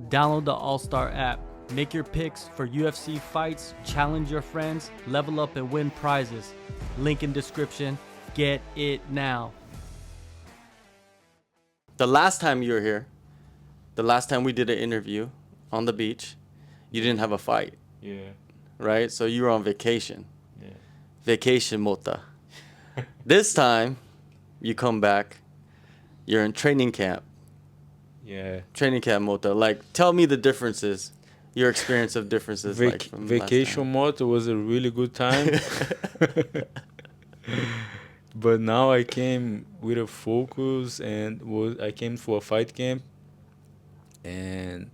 Download the AllStar app. Make your picks for UFC fights, challenge your friends, level up and win prizes. Link in description. Get it now. The last time you were here, the last time we did an interview on the beach, you didn't have a fight. Yeah. Right? So you were on vacation. Yeah. Vacation Motta. This time, you come back, you're in training camp. Yeah. Training camp Motta. Like, tell me the differences, your experience of differences. From vacation Motta was a really good time. But now I came with a focus and I came for a fight camp. And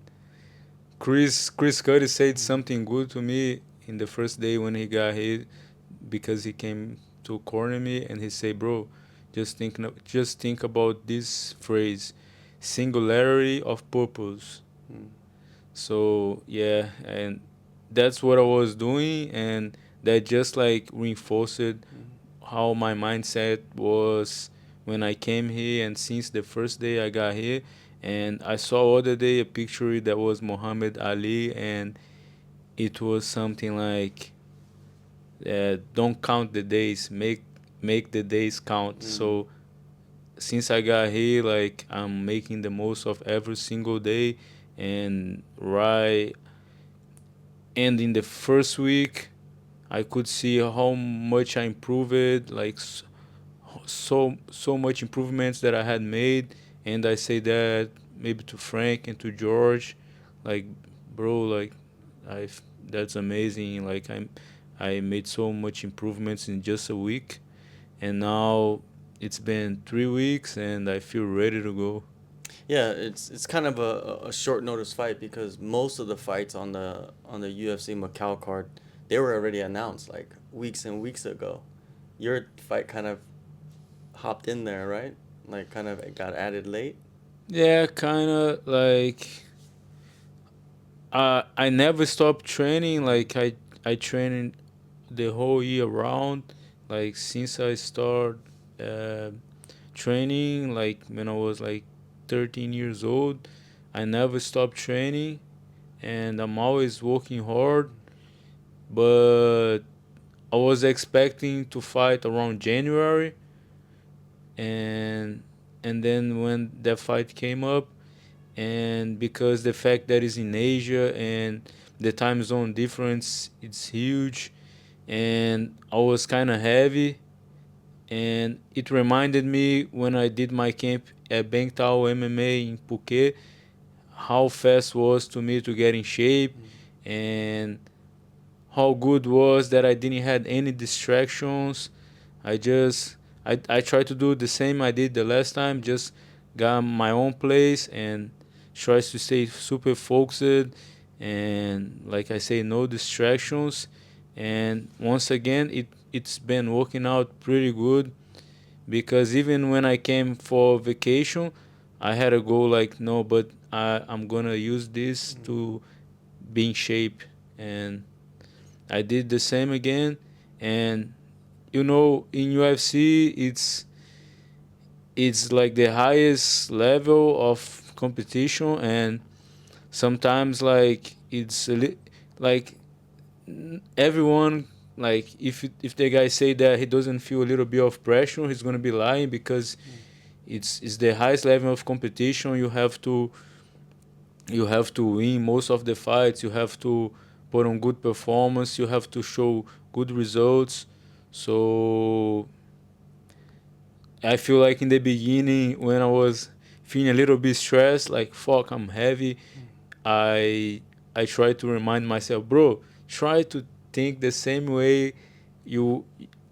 Chris Cuddy said something good to me in the first day when he got hit, because he came to corner me and he said, "Bro, just think about this phrase, singularity of purpose." So yeah, and that's what I was doing, and that just like reinforced how my mindset was when I came here. And since the first day I got here, and I saw other day a picture that was Muhammad Ali, and it was something like, don't count the days, make the days count. So since I got here, like, I'm making the most of every single day. And in the first week, I could see how much I improved, like so much improvements that I had made. And I say that maybe to Frank and to George, like, bro, like, that's amazing. Like, I made so much improvements in just a week, and now it's been 3 weeks and I feel ready to go. Yeah, it's kind of a short notice fight, because most of the fights on the UFC Macau card, they were already announced like weeks and weeks ago. Your fight kind of hopped in there, right? Like, kind of got added late. Yeah, kind of like, I never stopped training. Like, I train the whole year round. Like, since I started uh, training, like when I was like 13 years old, I never stopped training, and I'm always working hard. But I was expecting to fight around January, and then when that fight came up, and because the fact that it's in Asia and the time zone difference, it's huge, and I was kind of heavy, and it reminded me when I did my camp at Bangtao MMA in Phuket, how fast was to me to get in shape, and how good was that I didn't had any distractions. I tried to do the same I did the last time, just got my own place and tries to stay super focused, and like I say, no distractions. And once again, it's been working out pretty good, because even when I came for vacation, I had a goal like, no, but I'm gonna use this to be in shape. And I did the same again. And in UFC, it's like the highest level of competition, and sometimes like like everyone, like, if the guy say that he doesn't feel a little bit of pressure, he's gonna be lying, because it's the highest level of competition. You have to win most of the fights. You have to put on good performance. You have to show good results. So I feel like in the beginning, when I was feeling a little bit stressed, like, fuck, I'm heavy, I try to remind myself, bro, try to think the same way you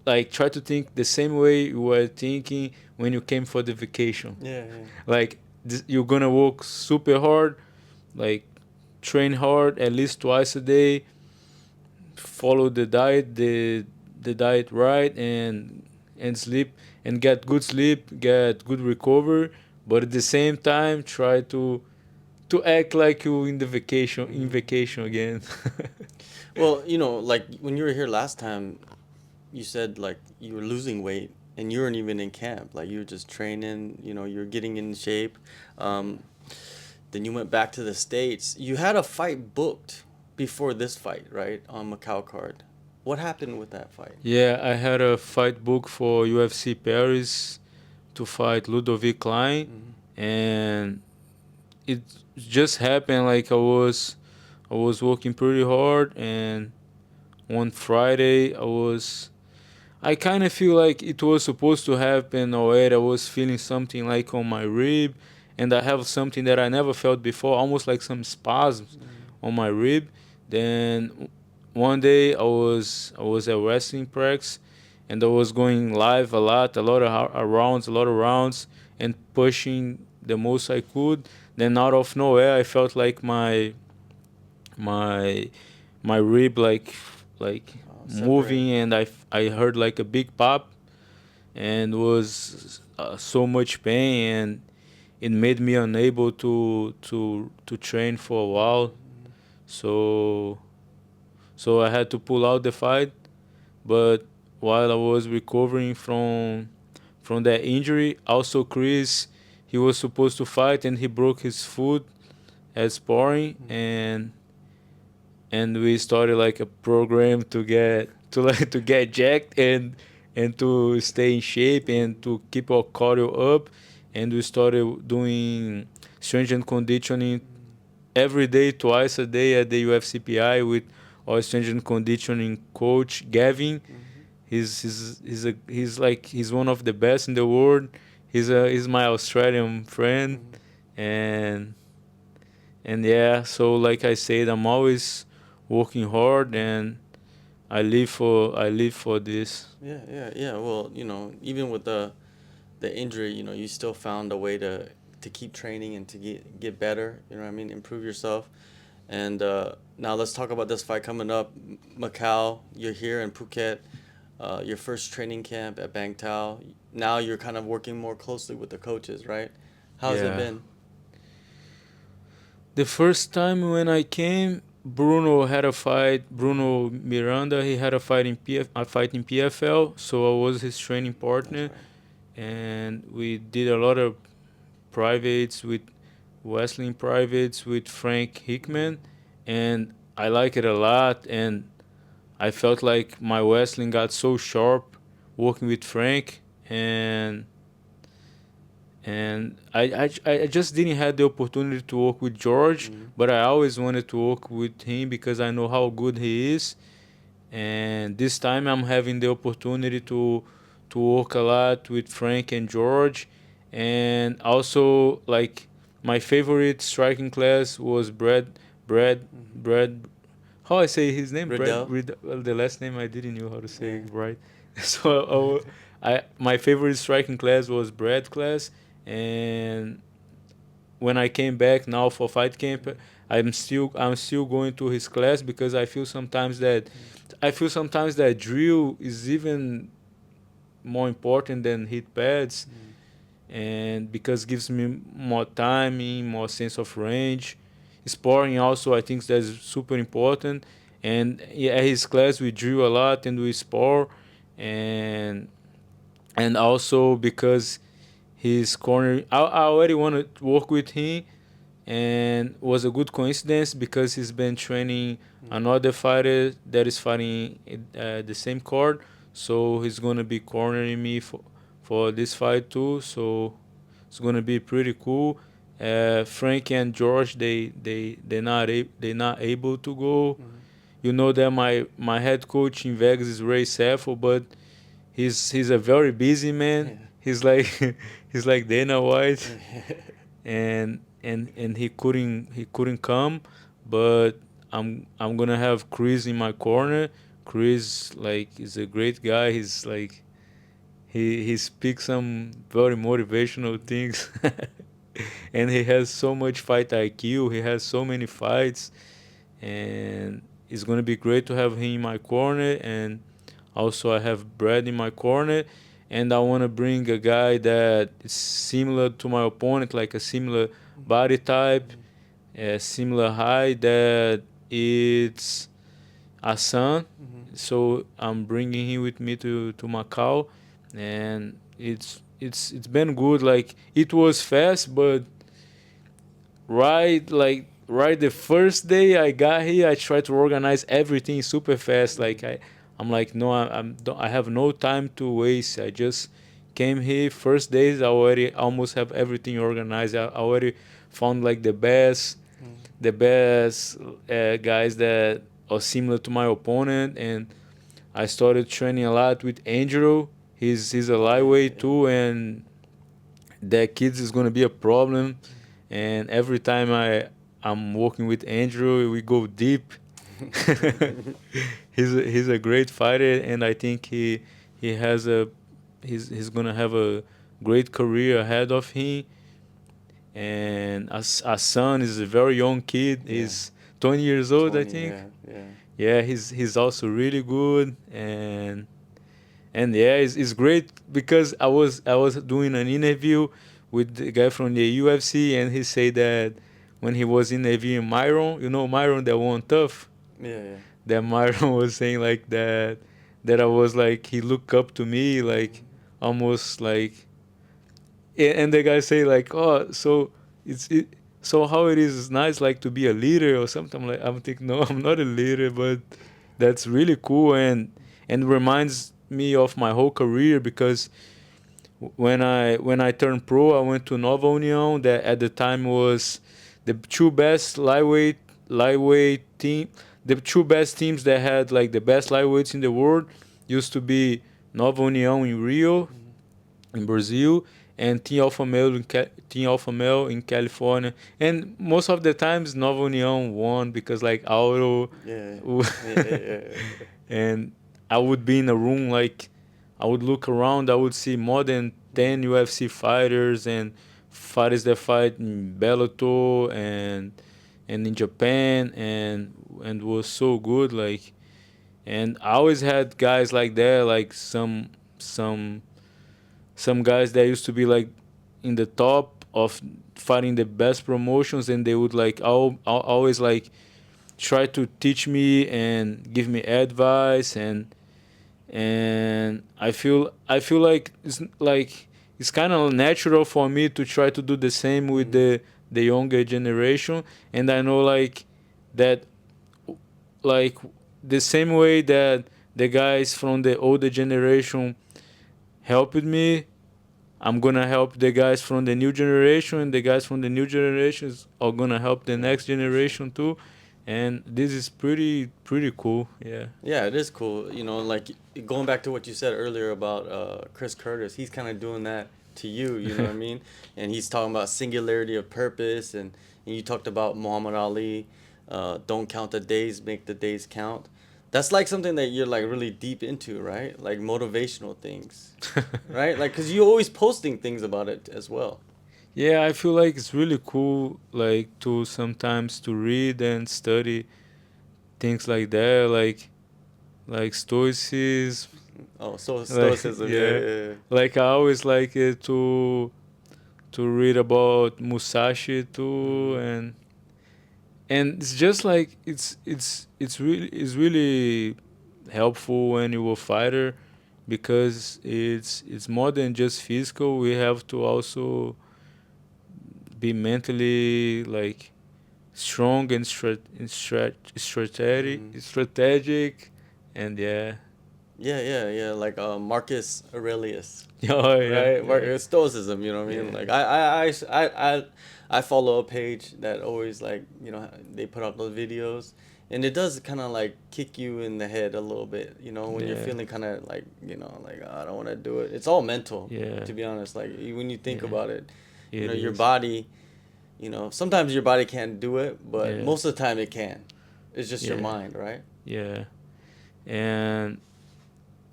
try to think the same way you were thinking when you came for the vacation. Yeah, yeah. Like, you're gonna work super hard, like, train hard at least twice a day, follow the diet right, and sleep, and get good sleep, get good recovery, but at the same time try to act like you in vacation again. Well, like when you were here last time, you said like you were losing weight and you weren't even in camp. Like, you were just training. You were getting in shape. Um, Then you went back to the States. You had a fight booked before this fight, right? On Macau card. What happened with that fight? Yeah, I had a fight book for UFC Paris to fight Ludovic Klein, and it just happened like I was working pretty hard, and one Friday I kind of feel like it was supposed to happen already. I was feeling something like on my rib, and I have something that I never felt before, almost like some spasms on my rib. Then one day I was at wrestling practice, and I was going live a lot of rounds, and pushing the most I could. Then out of nowhere, I felt like my my rib like moving, Separate. and I heard like a big pop, and was so much pain, and it made me unable to train for a while. So I had to pull out the fight. But while I was recovering from that injury, also Chris, he was supposed to fight, and he broke his foot at sparring, and we started like a program to get jacked, and to stay in shape, and to keep our cardio up. And we started doing strength and conditioning every day, twice a day at the UFCPI with our strength and conditioning coach Gavin. He's one of the best in the world. He's my Australian friend, and yeah. So like I said, I'm always working hard, and I live for this. Yeah. Well, even with the injury, you still found a way to keep training and to get better. You know what I mean? Improve yourself. And now let's talk about this fight coming up, Macau. You're here in Phuket. Your first training camp at Bangtao. Now you're kind of working more closely with the coaches, right? How's it Yeah. been? The first time when I came, Bruno had a fight. Bruno Miranda, he had a fight in PFL. So I was his training That's partner, right. and we did a lot of privates with wrestling privates with Frank Hickman, and I like it a lot. And I felt like my wrestling got so sharp working with Frank, and I just didn't have the opportunity to work with George, but I always wanted to work with him because I know how good he is. And this time I'm having the opportunity to work a lot with Frank and George. And also, like, my favorite striking class was Brad. How I say his name? Riddell. Well, the last name I didn't know how to say Yeah. it right. So my favorite striking class was Brad class. And when I came back now for fight camp, I'm still going to his class because I feel sometimes that drill is even more important than hit pads, and because gives me more timing, more sense of range. Sparring also, I think that's super important. And yeah, at his class we drill a lot and we spar, and also because his corner, I already want to work with him, and was a good coincidence because he's been training another fighter that is fighting the same card, so he's gonna be cornering me for this fight too. So it's gonna be pretty cool. Frank and George, they're not able to go. You know that my head coach in Vegas is Ray Seffel, but he's a very busy man. Yeah. He's like he's like Dana White, and he couldn't come. But I'm gonna have Chris in my corner. Chris, like, is a great guy. He's like he speaks some very motivational things. And he has so much fight IQ. He has so many fights, and it's gonna be great to have him in my corner. And also I have Brad in my corner, and I want to bring a guy that is similar to my opponent, like a similar body type, a similar height. That it's a son. So I'm bringing him with me to Macau, and it's been good. Like, it was fast, but right the first day I got here, I tried to organize everything super fast. Like I'm like, no, I have no time to waste. I just came here. First days, I already almost have everything organized. I already found like the best guys that are similar to my opponent, and I started training a lot with Andrew. He's a Oh yeah, lightweight yeah. too, and that kids is gonna be a problem. And every time I'm working with Andrew, we go deep. He's a great fighter, and I think he has a he's gonna have a great career ahead of him. And our son is a very young kid. Yeah, He's 20 years old, I 20. think. Yeah, yeah. Yeah, he's also really good, and yeah, it's great because I was doing an interview with the guy from the UFC, and he said that when he was interviewing Myron, Myron that won tough, Yeah, yeah. that Myron was saying like that I was like he looked up to me like almost like, and the guy say like, oh, so so how it is nice like to be a leader or something. I'm thinking, no, I'm not a leader, but that's really cool, and reminds me of my whole career because when I turned pro, I went to Nova União. That at the time was the two best lightweight team. The two best teams that had like the best lightweights in the world used to be Nova União in Rio, in Brazil, and Team Alpha Male in California. And most of the times, Nova União won because like Auro, Yeah, yeah, yeah, yeah. and I would be in a room like I would look around, I would see more than 10 UFC fighters and fighters that fight in Bellator and in Japan, and was so good like, and I always had guys like that, like some guys that used to be like in the top of fighting the best promotions, and they would like always like try to teach me and give me advice, and I feel like it's kind of natural for me to try to do the same with the younger generation. And I know like that, like the same way that the guys from the older generation helped me, I'm gonna help the guys from the new generation, and the guys from the new generations are gonna help the Yeah, next for sure. generation too. And this is pretty cool. Yeah. Yeah, it is cool. Like going back to what you said earlier about Chris Curtis, he's kind of doing that to you. You know what I mean? And he's talking about singularity of purpose, and you talked about Muhammad Ali. Don't count the days, make the days count. That's like something that you're like really deep into, right? Like motivational things, right? Like, cause you always posting things about it as well. Yeah, I feel like it's really cool, like to sometimes to read and study things like that, like stoicism. Oh, so Like stoicism, yeah, yeah, yeah, yeah. like I always like it to read about Musashi too, Mm-hmm. and it's just like it's really helpful when you're a fighter, because it's more than just physical. We have to also be mentally like strong and Mm-hmm. strategic, and yeah. Yeah, yeah, yeah. Like Marcus Aurelius, Oh yeah, right? yeah, Stoicism. You know what I mean? yeah, Like I follow a page that always like they put out those videos, and it does kind of like kick you in the head a little bit. When you're yeah, feeling kind of like like, "Oh, I don't want to do it." It's all mental, yeah, to be honest. Like when you think yeah. about it, It your is. body. Sometimes your body can't do it, but Yeah, most of the time it can. It's just your yeah, mind, right? yeah. And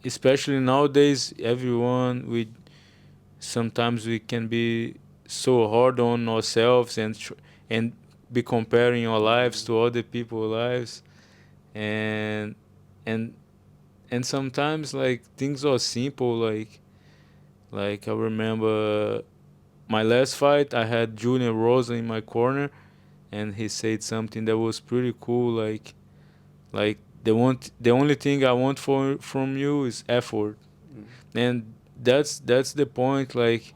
especially nowadays, everyone we sometimes we can be so hard on ourselves, and be comparing our lives Mm-hmm. to other people's lives, and and and sometimes like things are simple, like I remember my last fight, I had Julian Rosa in my corner, and he said something that was pretty cool, like the only thing I want from you is effort. And that's the point. Like,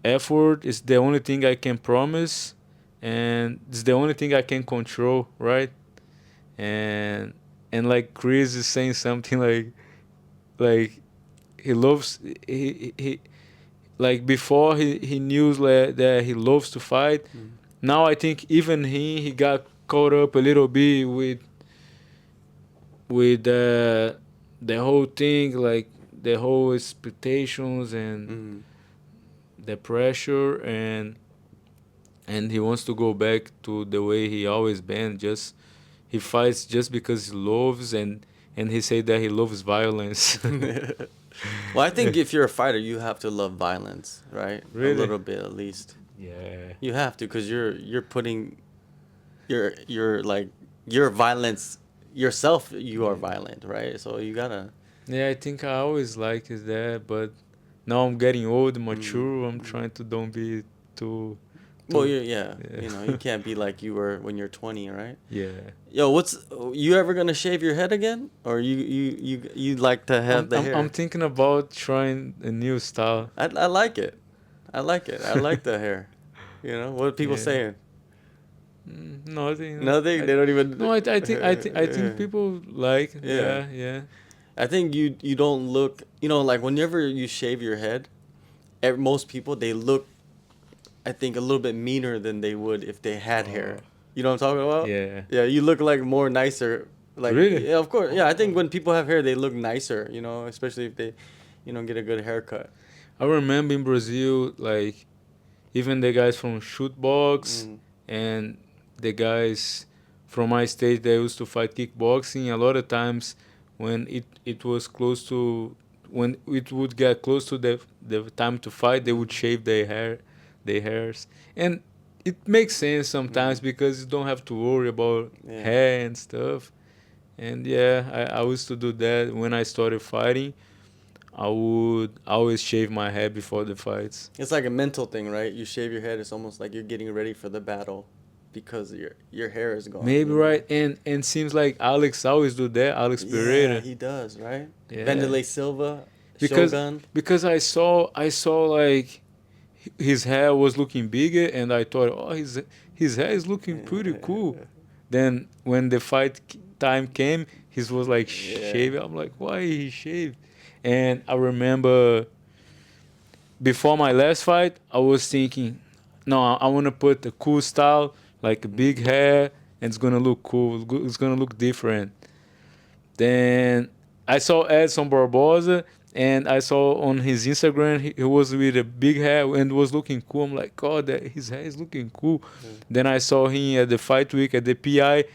effort is the only thing I can promise, and it's the only thing I can control, right? And like Chris is saying something like he loves he like before he knew that he loves to fight. Now I think even he got caught up a little bit with the whole thing, like the whole expectations and the pressure, and he wants to go back to the way he always been. Just he fights just because he loves, and he said that he loves violence. Well, I think if you're a fighter, you have to love violence, right? Really? A little bit at least. Yeah. You have to, because you're putting your like your violence yourself. You are violent, right? So you gotta. Yeah, I think I always liked that, but now I'm getting old, mature. I'm trying to don't be too. Well, too yeah. You know, you can't be like you were when you're 20, right? yeah. Yo, you ever gonna shave your head again, or you like to have the hair? I'm thinking about trying a new style. I like it. I like it. I like the hair. You know what are people Yeah. saying? Nothing. Nothing. They don't even. No, I think people like. Yeah. Yeah. I think you don't look. You know, like whenever you shave your head, most people they look. I think a little bit meaner than they would if they had hair. You know what I'm talking about? Yeah. Yeah, you look like more nicer. Like, Really? Yeah, of course. Yeah, I think when people have hair, they look nicer. You know, especially if they, get a good haircut. I remember in Brazil, like, even the guys from Shootbox and the guys from my state that used to fight kickboxing, a lot of times when it was close to, when it would get close to the time to fight, they would shave their hairs. And it makes sense sometimes because you don't have to worry about hair and stuff. And yeah, I used to do that when I started fighting. I would always shave my head before the fights. It's like a mental thing, right? You shave your head, it's almost like you're getting ready for the battle because your hair is gone. Maybe, right? And seems like Alex always do that. Alex Pereira. Yeah, he does, right? Yeah. Vanderlei Silva, Shogun. Because I saw like his hair was looking bigger, and I thought, oh, his hair is looking pretty cool. Then when the fight time came, his was like shaved. I'm like, why he shaved? And I remember before my last fight, I was thinking, no, I want to put a cool style, like a big hair, and it's gonna look cool. It's gonna look different. Then I saw Edson Barboza, and I saw on his Instagram he was with a big hair and was looking cool. I'm like, God, his hair is looking cool. Then I saw him at the fight week at the PI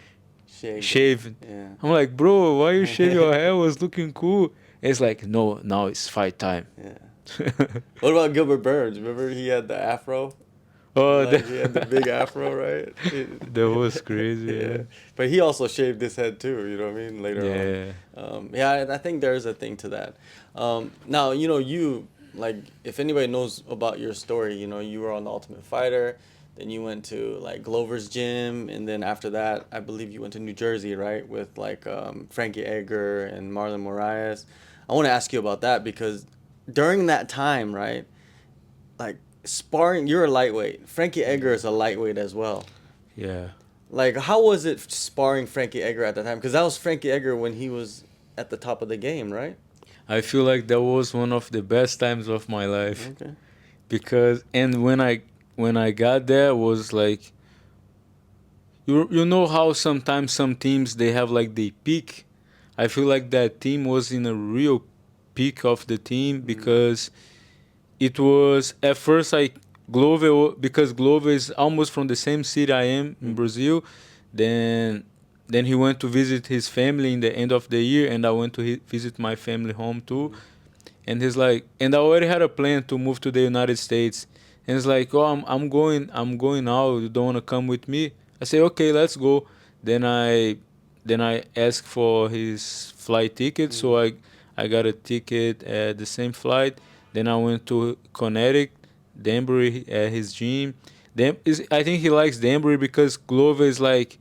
shaved. Yeah. I'm like, bro, why you shave your hair? It was looking cool. It's like, no, now it's fight time. Yeah. What about Gilbert Burns? Remember he had the afro? Oh, Like, he had the big afro, right? That was crazy. Yeah. But he also shaved his head too. You know what I mean? Later on. Yeah, I think there is a thing to that. Now you like if anybody knows about your story, you were on the Ultimate Fighter, then you went to like Glover's gym, and then after that, I believe you went to New Jersey, right, with like Frankie Edgar and Marlon Moraes. I want to ask you about that because during that time, right, like sparring, you're a lightweight. Frankie Edgar is a lightweight as well. Yeah. Like, how was it sparring Frankie Edgar at the time? Because that was Frankie Edgar when he was at the top of the game, right? I feel like that was one of the best times of my life. Okay. Because and when I got there was like you know how sometimes some teams they have like the peak. I feel like that team was in a real peak of the team because it was at first like Glover, because Glover is almost from the same city I am in Brazil. Then he went to visit his family in the end of the year, and I went to visit my family home too. And he's like, and I already had a plan to move to the United States. And he's like, oh, I'm going out. You don't want to come with me? I say, okay, let's go. Then I asked for his flight ticket, so I got a ticket at the same flight. Then I went to Connecticut, Danbury at his gym. I think he likes Danbury because Glover is like,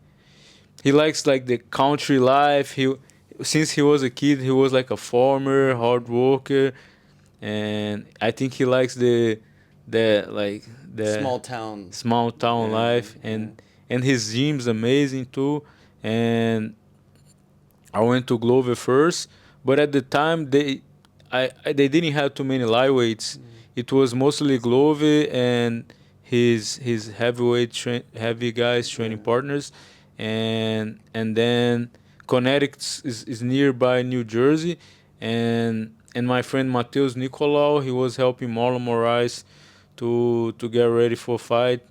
he likes like the country life. Since he was a kid, he was like a farmer, hard worker, and I think he likes the small town. small town Yeah, life, and his gym's amazing too. And I went to Glover first, but at the time they didn't have too many lightweights. It was mostly Glover and his heavy guys training yeah. partners, and then Connecticut is nearby New Jersey, and my friend Mateus Nicolau, he was helping Marlon Moraes to get ready for fight.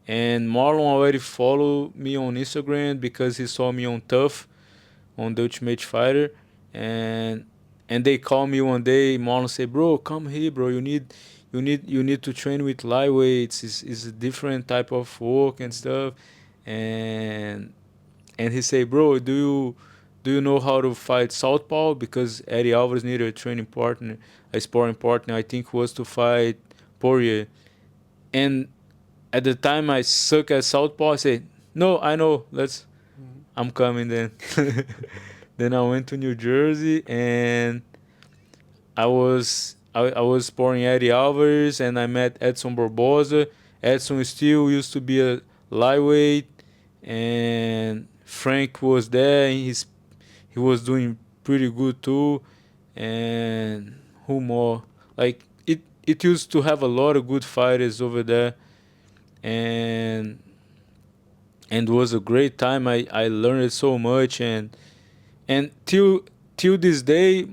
And Marlon already followed me on Instagram because he saw me on Tough, on the Ultimate Fighter, and they called me one day. Marlon said, "Bro, come here, bro. You need to train with lightweights. It's a different type of work and stuff." And he said, "Bro, do you know how to fight southpaw? Because Eddie Alvarez needed a training partner, a sparring partner. I think was to fight Poirier." And at the time I suck at southpaw. I said, "No, I know. I'm coming then." Then I went to New Jersey, and I was sparring Eddie Alvarez, and I met Edson Barboza. Edson still used to be a lightweight, and Frank was there, and he was doing pretty good too. And who more? Like it used to have a lot of good fighters over there, and it was a great time. I learned so much, and till this day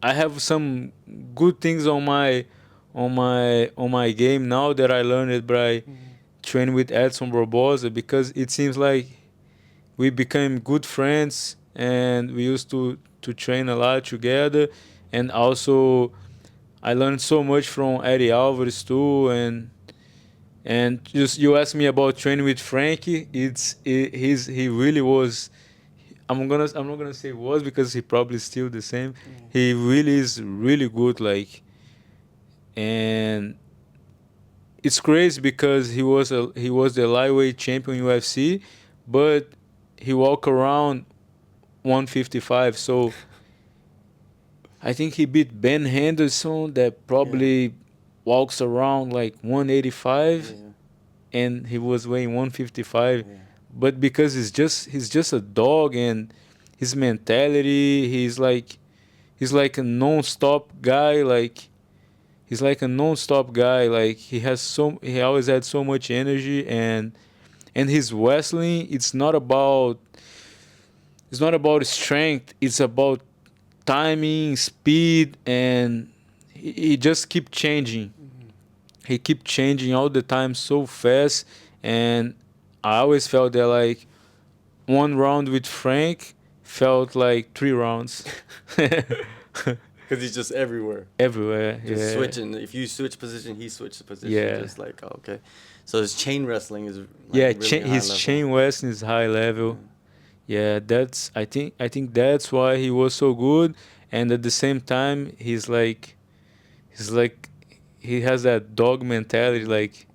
I have some good things on my game now that I learned by training with Edson Barboza, because it seems like we became good friends, and we used to train a lot together. And also I learned so much from Eddie Alvarez too. And just you asked me about training with Frankie. He really was. I'm not gonna say was, because he probably still the same. He really is really good. Like, and it's crazy because he was the lightweight champion UFC, but he walk around 155. So I think he beat Ben Henderson, that probably walks around like 185, Yeah. and he was weighing 155. Yeah. But because he's just a dog, and his mentality, he's like a non-stop guy. Like, he's like a non-stop guy. Like, he always had so much energy. And his wrestling, it's not about strength. It's about timing, speed, and he just keep changing. He keep changing all the time so fast. And I always felt that, like, one round with Frank felt like 3 rounds. Because he's just everywhere. Everywhere. Just Yeah. switching. If you switch position, he switches position. Yeah. Just like, oh, okay. So his chain wrestling is like Yeah, really high his level. chain wrestling is high level. Yeah, I think that's why he was so good. And at the same time, he's like he has that dog mentality. Like,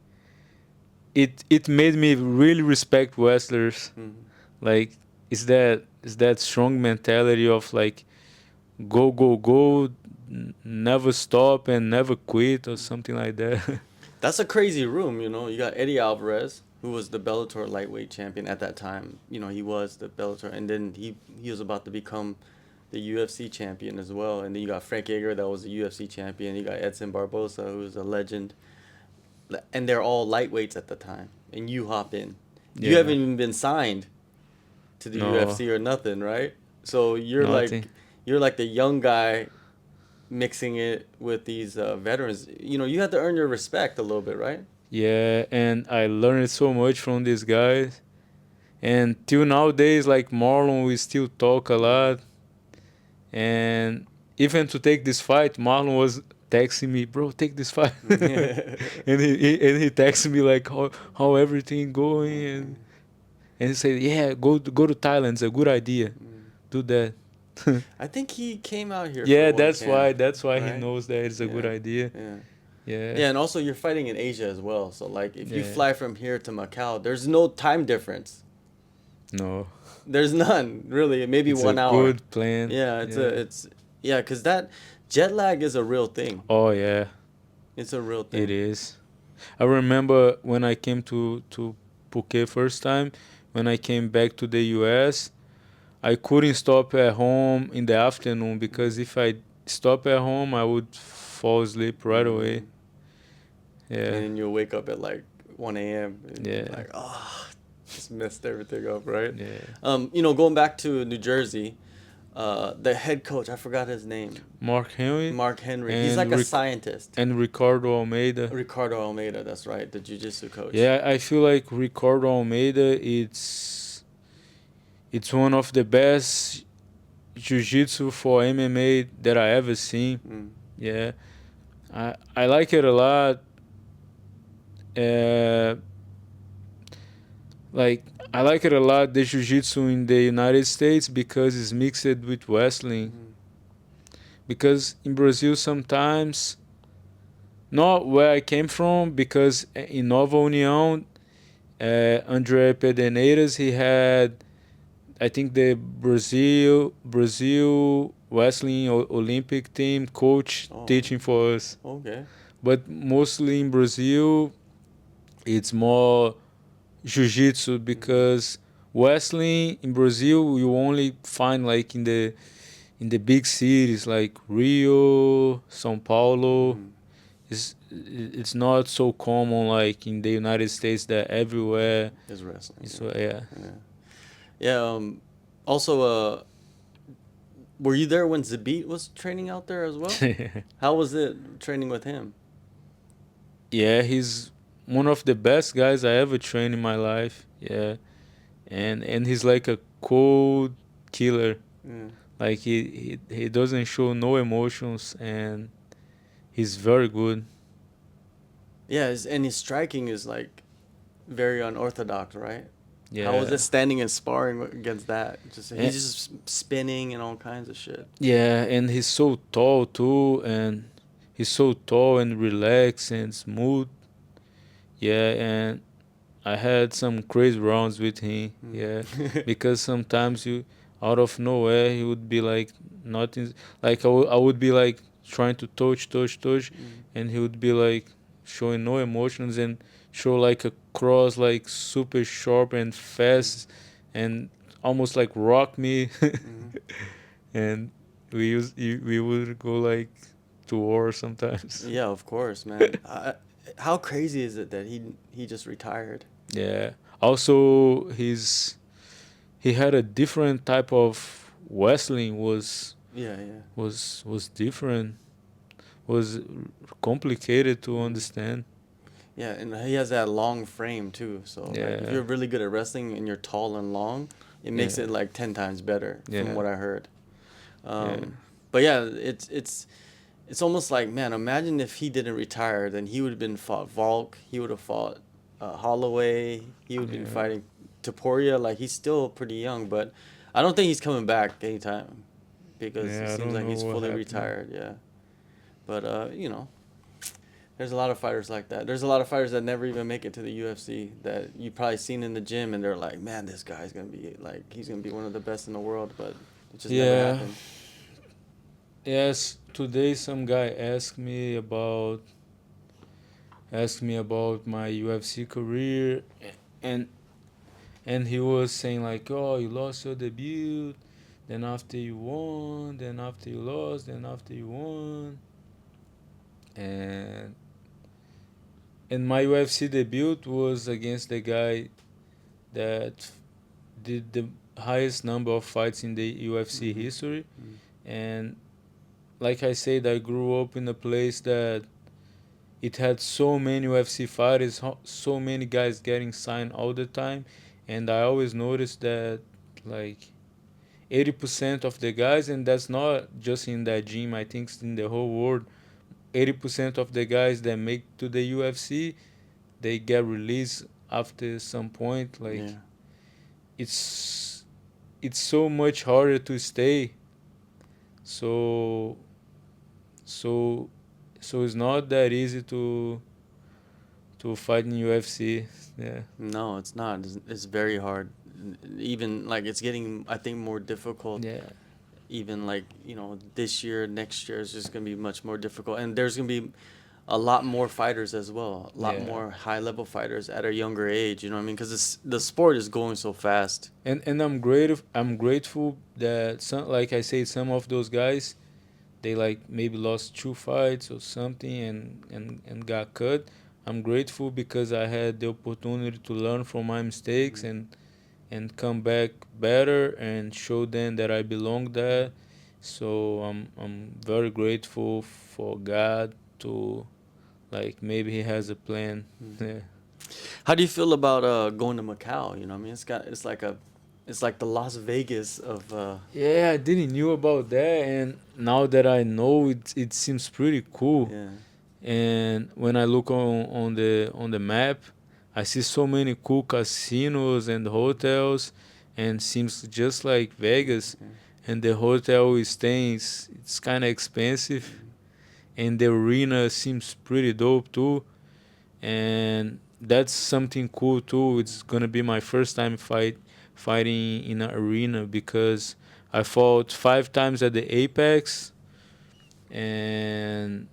it made me really respect wrestlers. Mhm. Like, is that strong mentality of, like, go go go, never stop and never quit, or something like that. That's a crazy room, you know. You got Eddie Alvarez, who was the Bellator lightweight champion at that time. You know, he was the Bellator, and then he was about to become the UFC champion as well. And then you got Frank Edgar, that was the UFC champion. You got Edson Barboza, who's a legend. And they're all lightweights at the time. And you hop in. You Yeah. haven't even been signed to the No. UFC or nothing, right? So Nothing. you're like the young guy mixing it with these veterans. You know, you have to earn your respect a little bit, right? Yeah, and I learned so much from these guys. And till nowadays, like Marlon, we still talk a lot. And even to take this fight, Marlon was texting me, "Bro, take this fight." And he texted me like how everything going, and he said, "Yeah, go to Thailand. It's a good idea. Do that." I think he came out here. Yeah, for one that's why he right? knows that it's a good Yeah. idea. Yeah. Yeah. Yeah, and also you're fighting in Asia as well. So like if you Yeah. fly from here to Macau, there's no time difference. No. There's none, really. Maybe It's 1 a hour. good plan. Yeah, because that jet lag is a real thing. Oh yeah, It's a real thing. it is. I remember when I came to Phuket first time, when I came back to the US, I couldn't stop at home in the afternoon because if I stop at home, I would fall asleep right away. And Yeah, then you'll wake up at like 1 a.m. and Yeah. like, oh, just messed everything up, right? yeah. Going back to New Jersey, the head coach, I forgot his name, Mark Henry Mark Henry. He's and like a scientist. and Ricardo Almeida. Ricardo Almeida, that's right, the jiu-jitsu coach. Yeah, I feel like Ricardo Almeida, it's one of the best jiu-jitsu for MMA that I ever seen. Mm. Yeah, I like it a lot. Uh, like I like it a lot, the jiu-jitsu in the United States, because it's mixed with wrestling. Mm. Because in Brazil sometimes, not where I came from, because in Nova União, Andre Pederneiras, he had, I think, the Brazil wrestling Olympic team coach Oh. teaching for us. Okay. But mostly in Brazil, it's more jiu-jitsu, because wrestling in Brazil you only find like in the big cities like Rio, São Paulo. Mm. It's not so common like in the United States that everywhere. Is wrestling. So yeah. Yeah. Also, were you there when Zabit was training out there as well? How was it training with him? Yeah, he's one of the best guys I ever trained in my life. Yeah, and he's like a cold killer. Yeah. Like he doesn't show no emotions, and he's very good. Yeah, and his striking is like very unorthodox, right? Yeah. How was it standing and sparring against that? He's Yeah. just spinning and all kinds of shit. Yeah, and he's so tall too, and he's so tall and relaxed and smooth. Yeah, and I had some crazy rounds with him. Yeah, because sometimes you, out of nowhere, he would be like nothing. Like I would be like trying to touch, and he would be like showing no emotions and show like a cross like super sharp and fast, and almost like rock me. And we would go like to war sometimes. Yeah, of course, man. How crazy is it that he just retired? Yeah. Also, he had a different type of wrestling. Yeah. Was different. Was complicated to understand. Yeah, and he has that long frame too. So like, if Yeah. you're really good at wrestling and you're tall and long, it makes Yeah. it like 10 times better Yeah. from what I heard. Yeah. But yeah, it's almost like, man, imagine if he didn't retire, then he would have been fought Volk, he would have fought Holloway, he would have been Yeah. fighting Taporia. Like, he's still pretty young, but I don't think he's coming back anytime because Yeah, I it seems don't like know he's what fully happened. retired. Yeah, but there's a lot of fighters like that. There's a lot of fighters that never even make it to the UFC that you probably seen in the gym, and they're like, man, this guy's gonna be like, he's gonna be one of the best in the world, but it just never Yeah. happened. Yes, today some guy asked me about my UFC career, and he was saying like, oh, you lost your debut, then after you won, then after you lost, then after you won, and my UFC debut was against the guy that did the highest number of fights in the UFC history, and like I said, I grew up in a place that it had so many UFC fighters, so many guys getting signed all the time, and I always noticed that like 80% of the guys, and that's not just in that gym, I think it's in the whole world, 80% of the guys that make to the UFC, they get released after some point. Like Yeah. it's so much harder to stay. So it's not that easy to fight in UFC. Yeah. No, it's not. It's very hard. Even like it's getting, I think, more difficult. Yeah. Even like this year, next year is just gonna be much more difficult. And there's gonna be a lot more fighters as well, a lot Yeah. more high level fighters at a younger age. You know what I mean? Because the sport is going so fast. And I'm grateful that some, like I say, some of those guys, they like maybe lost 2 fights or something and got cut. I'm grateful because I had the opportunity to learn from my mistakes and come back better and show them that I belong there. So I'm very grateful for God to, like, maybe He has a plan. Yeah. How do you feel about going to Macau? You know what I mean? It's like the Las Vegas of Yeah, I didn't knew about that, and now that I know, it seems pretty cool. yeah. And when I look on the map, I see so many cool casinos and hotels, and seems just like Vegas. Okay. And the hotel we staying, it's kind of expensive, and the arena seems pretty dope too. And that's something cool too. It's gonna be my first time fighting in an arena because I fought 5 times at the Apex and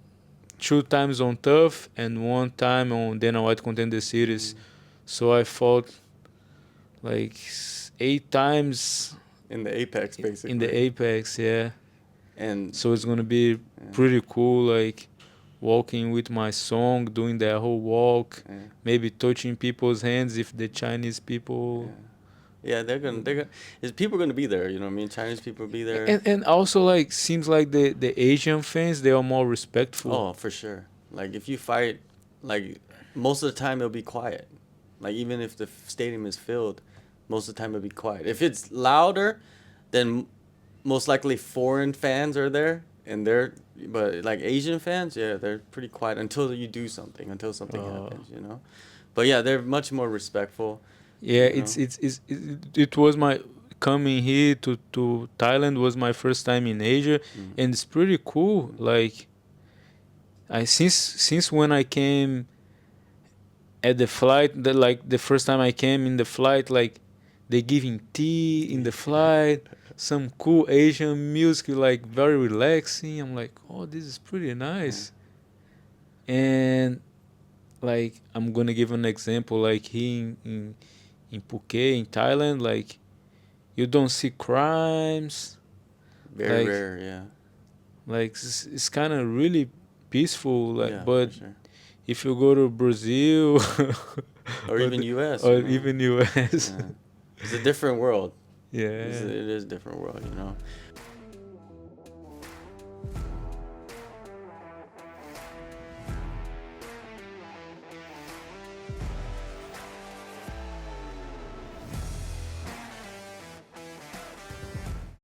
2 times on Tough and 1 time on Dana White Contender Series. So I fought like 8 times In the Apex, basically. in the Apex, yeah. And So it's gonna be pretty cool, like walking with my song, doing that whole walk, yeah. maybe touching people's hands if the Chinese people. Yeah, they're gonna is people gonna be there, you know what I mean? Chinese people be there. And also like seems like the Asian fans, they are more respectful. Oh, for sure. Like if you fight, like most of the time it'll be quiet. Like even if the stadium is filled, most of the time it'll be quiet. If it's louder, then most likely foreign fans are there, and but like Asian fans, yeah, they're pretty quiet until you do something, until something happens, you know. But yeah, they're much more respectful. Yeah, you it was my coming here to Thailand was my first time in Asia, and it's pretty cool. Like I since when I came at the flight, the first time I came in the flight, like they giving tea in the flight, some cool Asian music, like very relaxing. I'm like, oh, this is pretty nice. And like I'm gonna give an example, like here in Phuket in Thailand, like you don't see crimes, Very like rare, yeah. like it's kind of really peaceful. Like, Yeah, but for sure. if you go to Brazil Or even US, or you know? even US, Yeah. It's a different world. yeah. It is a different world, you know.